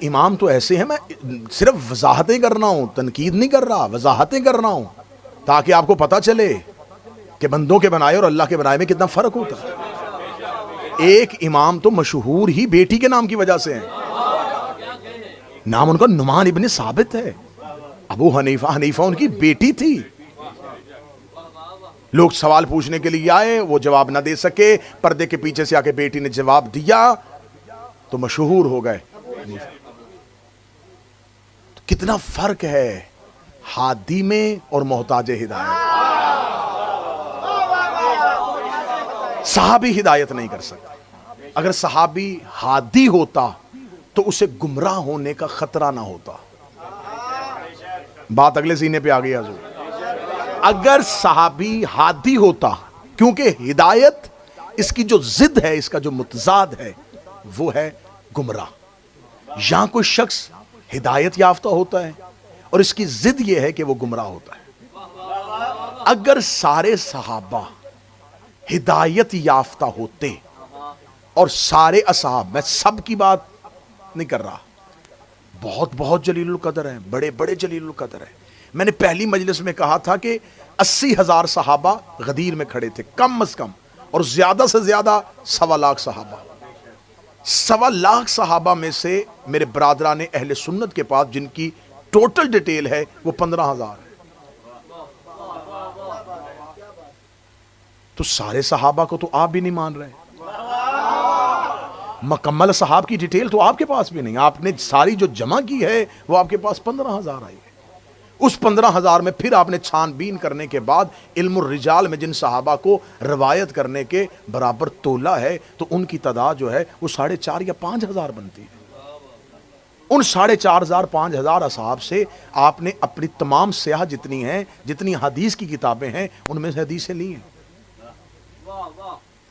امام تو ایسے ہیں، میں صرف وضاحتیں کر رہا ہوں، تنقید نہیں کر رہا، وضاحتیں کر رہا ہوں تاکہ آپ کو پتہ چلے کہ بندوں کے بنائے اور اللہ کے بنائے میں کتنا فرق ہوتا ہے۔ ایک امام تو مشہور ہی بیٹی کے نام کی وجہ سے ہیں، نام ان کا نعمان ابن ثابت ہے۔ ابو حنیفہ ان کی بیٹی تھی۔ لوگ سوال پوچھنے کے لیے آئے، وہ جواب نہ دے سکے، پردے کے پیچھے سے آ کے بیٹی نے جواب دیا تو مشہور ہو گئے۔ کتنا فرق ہے ہادی میں اور محتاج ہدایت۔ صحابی ہدایت نہیں کر سکتا، اگر صحابی ہادی ہوتا تو اسے گمراہ ہونے کا خطرہ نہ ہوتا۔ بات اگلے سینے پہ آ گئی حضور۔ اگر صحابی ہادی ہوتا، کیونکہ ہدایت اس کی جو ضد ہے، اس کا جو متضاد ہے وہ ہے گمراہ۔ یہاں کوئی شخص ہدایت یافتہ ہوتا ہے اور اس کی ضد یہ ہے کہ وہ گمراہ ہوتا ہے۔ اگر سارے صحابہ ہدایت یافتہ ہوتے اور سارے اصحاب، میں سب کی بات نہیں کر رہا، بہت جلیل القدر ہیں، بڑے جلیل القدر ہیں۔ میں نے پہلی مجلس میں کہا تھا کہ 80,000 صحابہ غدیر میں کھڑے تھے کم از کم، اور زیادہ سے زیادہ 1.25 لاکھ صحابہ۔ 1.25 لاکھ صحابہ میں سے میرے برادران اہل سنت کے پاس جن کی ٹوٹل ڈیٹیل ہے وہ 15,000 ہے۔ تو سارے صحابہ کو تو آپ بھی نہیں مان رہے، مکمل صحاب کی ڈیٹیل تو آپ کے پاس بھی نہیں، آپ نے ساری جو جمع کی ہے وہ آپ کے پاس 15,000 آئی ہے۔ اس 15,000 میں پھر آپ نے چھان بین کرنے کے بعد علم الرجال میں جن صحابہ کو روایت کرنے کے برابر تولا ہے تو ان کی تعداد جو ہے وہ 4,500 یا 5,000 بنتی ہے۔ ان 4,500 5,000 اصحاب سے آپ نے اپنی تمام سیاح جتنی ہیں، جتنی حدیث کی کتابیں ہیں، ان میں سے حدیثیں لی ہیں۔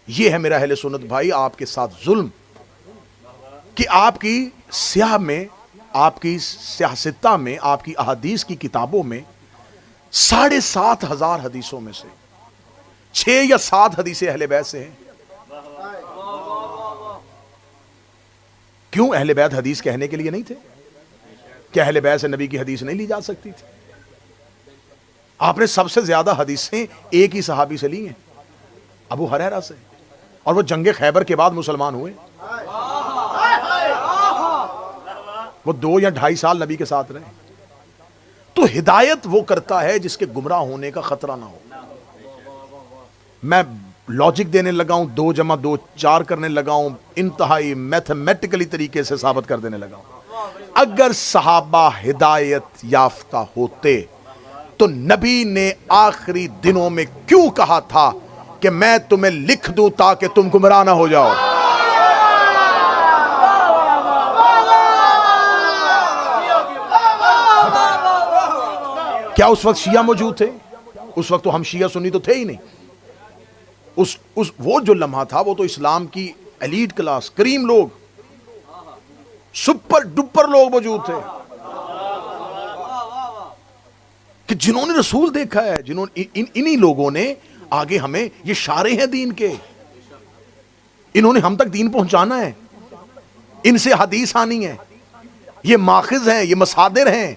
یہ ہے میرا اہل سنت بھائی آپ کے ساتھ ظلم کہ آپ کی سیاہ میں، آپ کی سیاستہ میں، آپ کی احادیث کی کتابوں میں 7,500 حدیثوں میں سے 6 یا 7 حدیثیں اہل بیت سے ہیں۔ کیوں؟ اہل بیت حدیث کہنے کے لیے نہیں تھے؟ کیا اہل بیت سے نبی کی حدیث نہیں لی جا سکتی تھی؟ آپ نے سب سے زیادہ حدیثیں ایک ہی صحابی سے لی ہیں، ابو ہریرہ سے، اور وہ جنگ خیبر کے بعد مسلمان ہوئے۔ وہ 2 یا 2.5 سال نبی کے ساتھ رہے۔ تو ہدایت وہ کرتا ہے جس کے گمراہ ہونے کا خطرہ نہ ہو۔ میں لاجک دینے لگا ہوں، 2 + 2 4 کرنے لگا ہوں، انتہائی میتھمیٹیکلی طریقے سے ثابت کر دینے لگا ہوں۔ اگر صحابہ ہدایت یافتہ ہوتے تو نبی نے آخری دنوں میں کیوں کہا تھا کہ میں تمہیں لکھ دوں تاکہ تم گمراہ نہ ہو جاؤ؟ کیا اس وقت شیعہ موجود تھے؟ اس وقت تو ہم شیعہ سنی تو تھے ہی نہیں۔ وہ جو لمحہ تھا وہ تو اسلام کی ایلیٹ کلاس، کریم لوگ، سپر ڈپر لوگ موجود تھے کہ جنہوں نے رسول دیکھا ہے، انہی لوگوں نے آگے ہمیں، یہ شارع ہیں دین کے، انہوں نے ہم تک دین پہنچانا ہے، ان سے حدیث آنی ہے، یہ ماخذ ہیں، یہ مصادر ہیں،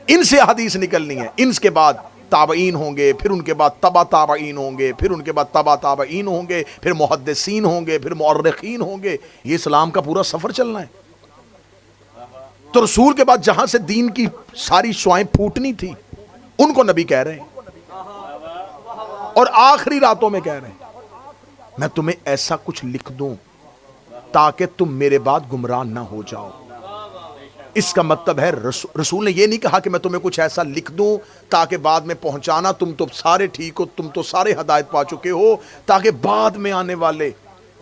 ان سے حدیث نکلنی ہے۔ ان کے بعد تابعین ہوں گے، پھر ان کے بعد تبع تابعین ہوں گے، پھر ان کے بعد تبع تابعین ہوں گے، پھر محدثین ہوں گے، پھر مؤرخین ہوں گے۔ یہ اسلام کا پورا سفر چلنا ہے۔ تو رسول کے بعد جہاں سے دین کی ساری شعائیں پھوٹنی تھی ان کو نبی کہہ رہے ہیں، اور آخری راتوں میں کہہ رہے ہیں میں تمہیں ایسا کچھ لکھ دوں تاکہ تم میرے بعد گمراہ نہ ہو جاؤ۔ اس کا مطلب ہے رسول نے یہ نہیں کہا کہ میں تمہیں کچھ ایسا لکھ دوں تاکہ بعد میں پہنچانا، تم تو سارے ٹھیک ہو، تم تو سارے ہدایت پا چکے ہو، تاکہ بعد میں آنے والے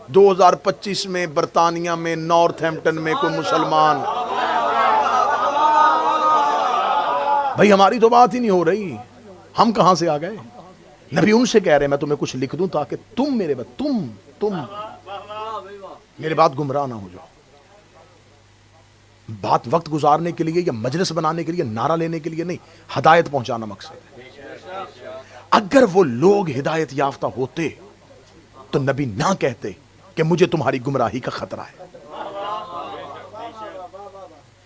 2025 میں برطانیہ میں نارتھ ہیمپٹن میں کوئی مسلمان، بھائی ہماری تو بات ہی نہیں ہو رہی، ہم کہاں سے آ گئے؟ نبی ان سے کہہ رہے ہیں میں تمہیں کچھ لکھ دوں تاکہ تم میرے بعد تم میرے بعد گمراہ نہ ہو جاؤ۔ بات وقت گزارنے کے لیے یا مجلس بنانے کے لیے، نعرہ لینے کے لیے نہیں، ہدایت پہنچانا مقصد ہے۔ اگر وہ لوگ ہدایت یافتہ ہوتے تو نبی نہ کہتے کہ مجھے تمہاری گمراہی کا خطرہ ہے۔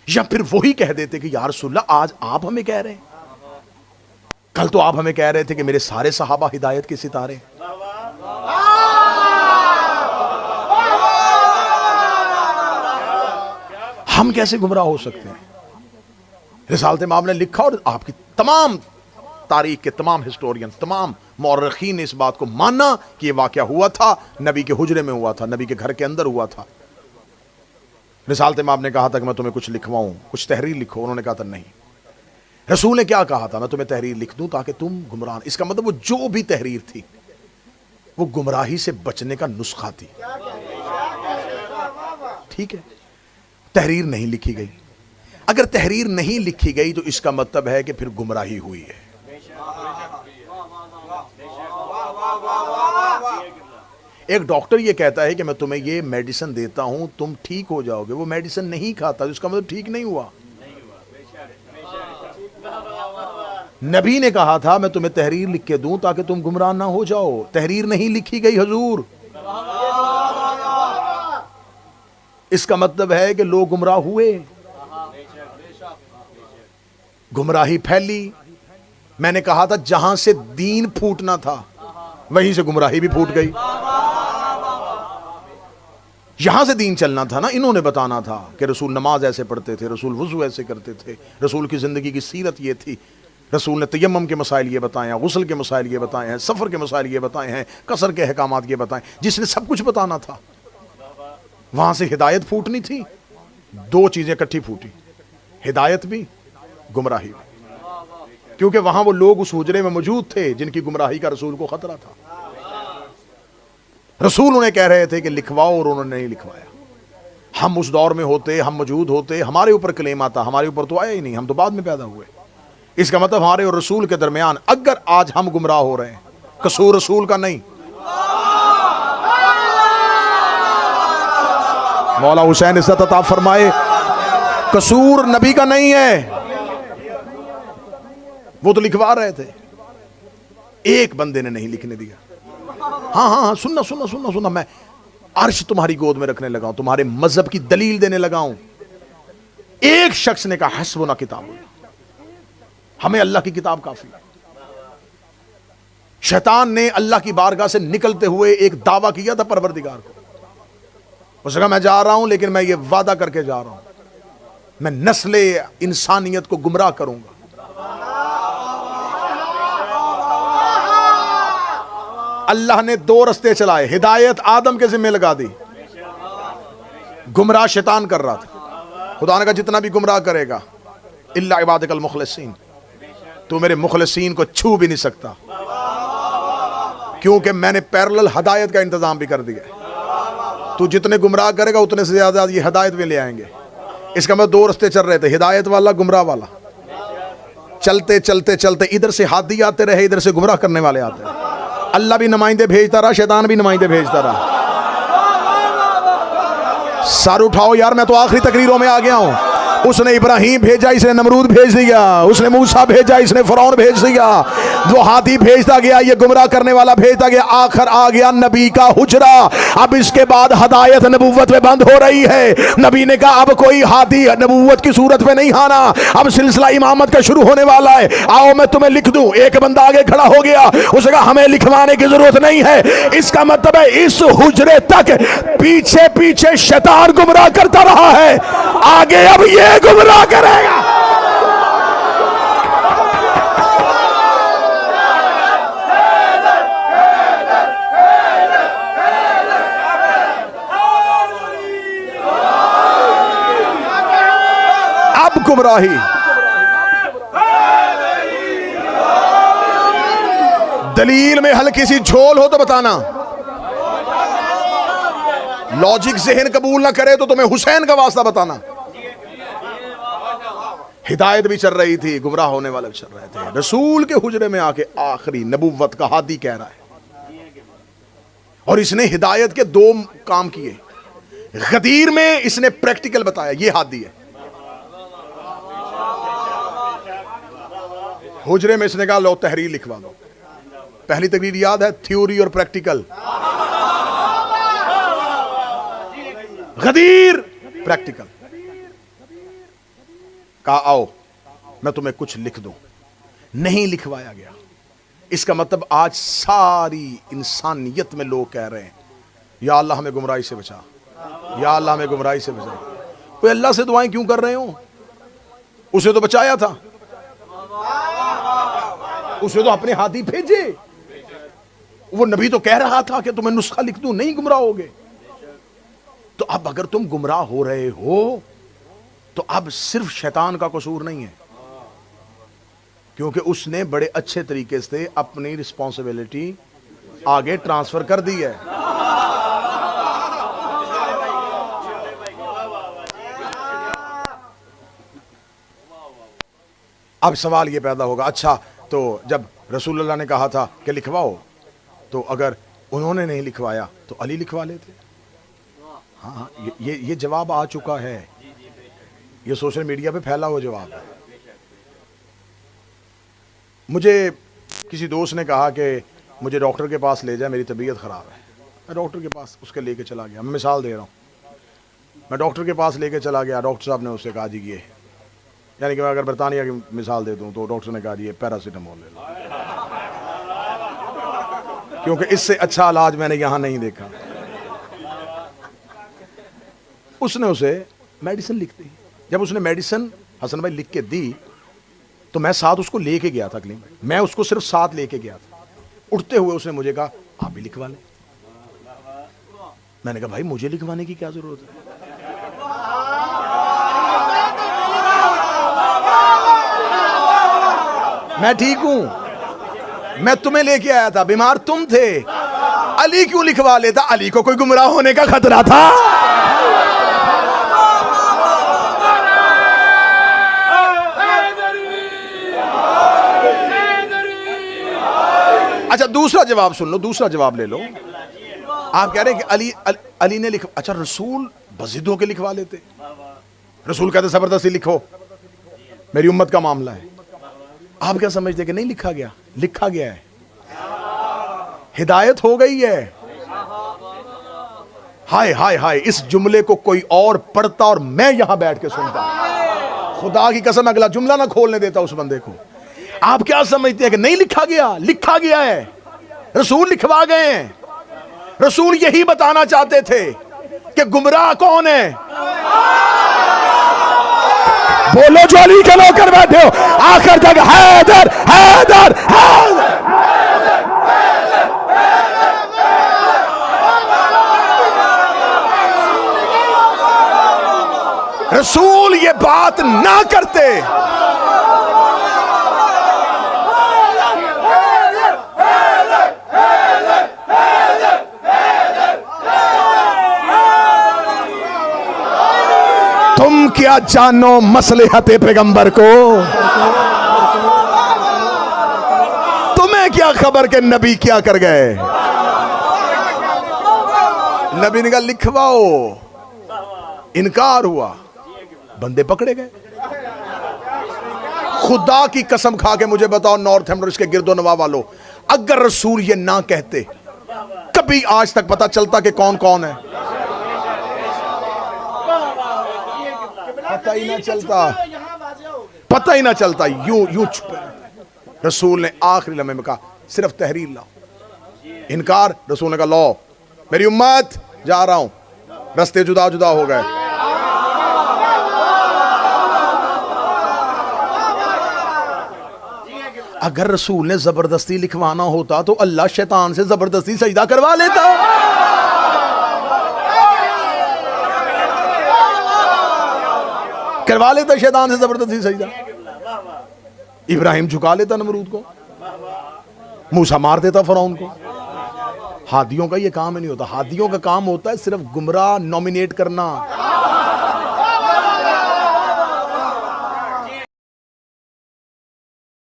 یا پھر وہی کہہ دیتے کہ یا رسول اللہ آج آپ ہمیں کہہ رہے ہیں، کل تو آپ ہمیں کہہ رہے تھے کہ میرے سارے صحابہ ہدایت کے ستارے ہیں۔ ہم کیسے گمراہ ہو سکتے ہیں؟ رسالت مآب نے لکھا، اور آپ کی تمام تاریخ کے تمام ہسٹورین، تمام مورخین نے اس بات کو مانا کہ یہ واقعہ ہوا تھا، نبی کے حجرے میں ہوا تھا، نبی کے گھر کے اندر ہوا تھا۔ رسالت مآب نے کہا تھا کہ میں تمہیں کچھ لکھواؤں، کچھ تحریر لکھو، انہوں نے کہا تھا نہیں۔ رسول نے کیا کہا تھا؟ میں تمہیں تحریر لکھ دوں تاکہ تم گمراہ۔ اس کا مطلب وہ جو بھی تحریر تھی وہ گمراہی سے بچنے کا نسخہ تھی، ٹھیک ہے؟ تحریر نہیں لکھی گئی۔ اگر تحریر نہیں لکھی گئی تو اس کا مطلب ہے کہ پھر گمراہی ہوئی ہے۔ ایک ڈاکٹر یہ کہتا ہے کہ میں تمہیں یہ میڈیسن دیتا ہوں تم ٹھیک ہو جاؤ گے، وہ میڈیسن نہیں کھاتا، اس کا مطلب ٹھیک نہیں ہوا۔ نبی نے کہا تھا میں تمہیں تحریر لکھ کے دوں تاکہ تم گمراہ نہ ہو جاؤ، تحریر نہیں لکھی گئی حضور، اس کا مطلب ہے کہ لوگ گمراہ ہوئے، گمراہی پھیلی۔ میں نے کہا تھا جہاں سے دین پھوٹنا تھا وہیں سے گمراہی بھی پھوٹ گئی۔ یہاں سے دین چلنا تھا نا، انہوں نے بتانا تھا کہ رسول نماز ایسے پڑھتے تھے، رسول وضو ایسے کرتے تھے، رسول کی زندگی کی سیرت یہ تھی، رسول نے تیمم کے مسائل یہ بتائے ہیں، غسل کے مسائل یہ بتائے ہیں، سفر کے مسائل یہ بتائے ہیں، قصر کے احکامات یہ بتائے، جس نے سب کچھ بتانا تھا۔ وہاں سے ہدایت پھوٹنی تھی، دو چیزیں اکٹھی پھوٹی، ہدایت بھی، گمراہی بھی، کیونکہ وہاں وہ لوگ اس حجرے میں موجود تھے جن کی گمراہی کا رسول کو خطرہ تھا۔ رسول انہیں کہہ رہے تھے کہ لکھواؤ، اور انہوں نے نہیں لکھوایا۔ ہم اس دور میں ہوتے، ہم موجود ہوتے، ہمارے اوپر کلیم آتا، ہمارے اوپر تو آیا ہی نہیں، ہم تو بعد میں پیدا ہوئے۔ اس کا مطلب ہمارے اور رسول کے درمیان اگر آج ہم گمراہ ہو رہے ہیں، قصور رسول کا نہیں، مولا حسین عزت عطا فرمائے، قصور نبی کا نہیں ہے۔ وہ تو لکھوا رہے تھے، ایک بندے نے نہیں لکھنے دیا۔ ہاں سننا، میں عرش تمہاری گود میں رکھنے لگا ہوں، تمہارے مذہب کی دلیل دینے لگا ہوں۔ ایک شخص نے کہا حسبنا کتاب اللہ، ہمیں اللہ کی کتاب کافی ہے۔ شیطان نے اللہ کی بارگاہ سے نکلتے ہوئے ایک دعویٰ کیا تھا پروردگار کو، اس نے کہا میں جا رہا ہوں لیکن میں یہ وعدہ کر کے جا رہا ہوں میں نسل انسانیت کو گمراہ کروں گا۔ اللہ نے دو رستے چلائے، ہدایت آدم کے ذمہ لگا دی، گمراہ شیطان کر رہا تھا۔ خدا نے کہا جتنا بھی گمراہ کرے گا الا عبادک المخلصین، تو میرے مخلصین کو چھو بھی نہیں سکتا، کیونکہ میں نے پیرلل ہدایت کا انتظام بھی کر دیا۔ تو جتنے گمراہ کرے گا اتنے سے زیادہ یہ ہدایت بھی لے آئیں گے۔ اس کا میں دو رستے چل رہے تھے، ہدایت والا، گمراہ والا۔ چلتے چلتے چلتے ادھر سے ہادی آتے رہے، ادھر سے گمراہ کرنے والے آتے رہے۔ اللہ بھی نمائندے بھیجتا رہا، شیطان بھی نمائندے بھیجتا رہا۔ سر اٹھاؤ یار، میں تو آخری تقریروں میں آ گیا ہوں۔ اس نے ابراہیم بھیجا، اس نے نمرود بھیج دیا، اس نے موسیٰ بھیجا، اس نے فرعون بھیج دیا، وہ ہادی بھیجتا گیا، یہ گمراہ کرنے والا بھیجتا گیا، آخر آ گیا نبی کا حجرہ۔ اب اس کے بعد ہدایت نبوت میں بند ہو رہی ہے۔ نبی نے کہا اب کوئی ہادی نبوت کی صورت میں نہیں آنا، اب سلسلہ امامت کا شروع ہونے والا ہے، آؤ میں تمہیں لکھ دوں۔ ایک بندہ آگے کھڑا ہو گیا، اس نے کہا ہمیں لکھوانے کی ضرورت نہیں ہے۔ اس کا مطلب ہے اس حجرے تک پیچھے پیچھے شیطان گمراہ کرتا رہا ہے، آگے اب یہ گمراہ کرے گا۔ اب گمراہی دلیل میں ہلکی سی جھول ہو تو بتانا، لاجک ذہن قبول نہ کرے تو تمہیں حسین کا واسطہ بتانا۔ ہدایت بھی چل رہی تھی، گمراہ ہونے والے بھی چل رہے تھے۔ رسول کے حجرے میں آ کے آخری نبوت کا ہادی کہہ رہا ہے، اور اس نے ہدایت کے دو کام کیے۔ غدیر میں اس نے پریکٹیکل بتایا، یہ ہادی ہے۔ حجرے میں اس نے کہا لو تحریر لکھوا دو۔ پہلی تقریر یاد ہے، تھیوری اور پریکٹیکل۔ غدیر پریکٹیکل۔ کہا آؤ میں تمہیں کچھ لکھ دوں، نہیں لکھوایا گیا۔ اس کا مطلب آج ساری انسانیت میں لوگ کہہ رہے ہیں یا اللہ ہمیں گمراہی سے بچا، یا اللہ ہمیں گمراہی سے بچا۔ کوئی اللہ سے دعائیں کیوں کر رہے ہوں؟ اسے تو بچایا تھا، اسے تو اپنے ہاتھی بھیجے۔ وہ نبی تو کہہ رہا تھا کہ تمہیں نسخہ لکھ دوں، نہیں گمراہ ہوگے۔ تو اب اگر تم گمراہ ہو رہے ہو تو اب صرف شیطان کا قصور نہیں ہے، کیونکہ اس نے بڑے اچھے طریقے سے اپنی رسپانسبلٹی آگے ٹرانسفر کر دی ہے۔ اب سوال یہ پیدا ہوگا، اچھا تو جب رسول اللہ نے کہا تھا کہ لکھواؤ، تو اگر انہوں نے نہیں لکھوایا تو علی لکھوا لیتے؟ ہاں یہ جواب آ چکا ہے، یہ سوشل میڈیا پہ پھیلا ہوا جواب ہے۔ مجھے کسی دوست نے کہا کہ مجھے ڈاکٹر کے پاس لے جائے، میری طبیعت خراب ہے۔ میں ڈاکٹر کے پاس اس کے لے کے چلا گیا، میں مثال دے رہا ہوں، میں ڈاکٹر کے پاس لے کے چلا گیا۔ ڈاکٹر صاحب نے اس سے کہا جی یہ، یعنی کہ میں اگر برطانیہ کی مثال دے دوں تو ڈاکٹر نے کہا جی یہ پیراسیٹامول لے لو، کیونکہ اس سے اچھا علاج میں نے یہاں نہیں دیکھا۔ اس نے اسے میڈیسن لکھ دی۔ جب اس نے میڈیسن حسن بھائی لکھ کے دی تو میں ساتھ اس کو لے کے گیا تھا کلینک، میں اس کو صرف ساتھ لے کے گیا تھا۔ اٹھتے ہوئے اس نے مجھے کہا آپ بھی لکھوا لیں۔ میں نے کہا بھائی مجھے لکھوانے کی کیا ضرورت ہے؟ میں ٹھیک ہوں، میں تمہیں لے کے آیا تھا، بیمار تم تھے، علی کیوں لکھوا لیتا؟ علی کو کوئی گمراہ ہونے کا خطرہ تھا؟ اچھا دوسرا جواب سن لو، دوسرا جواب لے لو۔ آپ کہہ رہے ہیں کہ علی نے لکھوا، اچھا رسول بضد ہو کے لکھوا لیتے؟ رسول کہتے زبردستی لکھو، میری امت کا معاملہ ہے۔ آپ کیا سمجھتے کہ نہیں لکھا گیا؟ لکھا گیا ہے، ہدایت ہو گئی ہے۔ ہائے ہائے ہائے، اس جملے کو کوئی اور پڑھتا اور میں یہاں بیٹھ کے سنتا، خدا کی قسم اگلا جملہ نہ کھولنے دیتا اس بندے کو۔ آپ کیا سمجھتے ہیں کہ نہیں لکھا گیا؟ لکھا گیا ہے، رسول لکھوا گئے ہیں۔ رسول یہی بتانا چاہتے تھے کہ گمراہ کون ہے۔ بولو جو علی کے نوکر بیٹھے ہو، آخر تک حیدر حیدر حیدر۔ رسول یہ بات نہ کرتے، تم کیا جانو مصلحت پیغمبر کو؟ تمہیں کیا خبر کہ نبی کیا کر گئے؟ نبی نے کہا لکھواؤ، انکار ہوا، بندے پکڑے گئے۔ خدا کی قسم کھا کے مجھے بتاؤ نارتھ ہیمپٹن اور اس کے گرد و نواح والوں، اگر رسول یہ نہ کہتے کبھی آج تک پتا چلتا کہ کون کون ہے؟ پتہ ہی نہ چلتا، پتہ ہی نہ چلتا، یوں چھپے۔ رسول نے آخری لمحے میں کہا صرف تحریر لاؤ۔ انکار، رسول نے کہا لاؤ، میری امت جا رہا ہوں، رستے جدا جدا ہو گئے۔ اگر رسول نے زبردستی لکھوانا ہوتا تو اللہ شیطان سے زبردستی سجدہ کروا لیتا۔ کروا لیتا شیطان سے زبردستی سجدہ، ابراہیم جھکا لیتا نمرود کو، موسیٰ مار دیتا فرعون کو۔ ہادیوں کا یہ کام نہیں ہوتا، ہادیوں کا کام ہوتا ہے صرف گمراہ نومینیٹ کرنا۔